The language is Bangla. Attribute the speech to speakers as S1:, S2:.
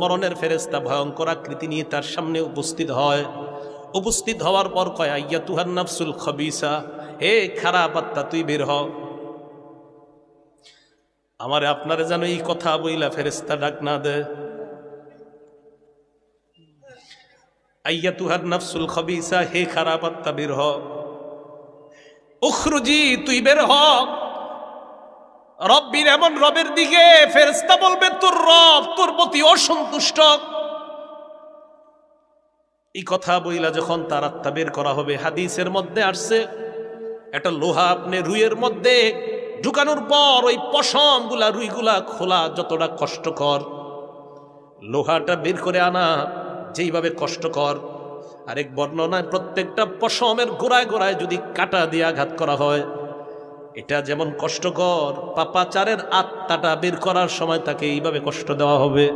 S1: মরণের ফেরেশতা ভয়ঙ্কর আকৃতি নিয়ে তার সামনে উপস্থিত হয়। উপস্থিত হওয়ার পর কয়, আইয়াতুহান নাফসুল খবিসা, হে খারাপ আত্মা তুই বের হ। আমারে আপনারে যেন এই কথা বইলা ফেরেশতা ডাক না দে। আইয়াতুহান নাফসুল খবিসা, হে খারাপ আত্মা বের হ। উখরুজি, তুই বের হ। রব্বির, এমন রবের দিকে ফেরেশতা বলবে তোর রব তোর প্রতি অসন্তুষ্ট। এই কথা বইলা যখন তার আত্মা বের করা হবে, হাদিসের মধ্যে আসছে একটা লোহা আপনি রুইয়ের মধ্যে ঢুকানোর পর ওই পশম গুলা রুইগুলা খোলা যতটা কষ্টকর, লোহাটা বের করে আনা যেইভাবে কষ্টকর, আরেক বর্ণনায় প্রত্যেকটা পশমের গোড়ায় গোড়ায় যদি কাঁটা দিয়ে আঘাত করা হয় এটা যেমন কষ্টকর, পাপাচারের আত্মাটা বের করার সময় তাকে এইভাবে কষ্ট দেওয়া হবে।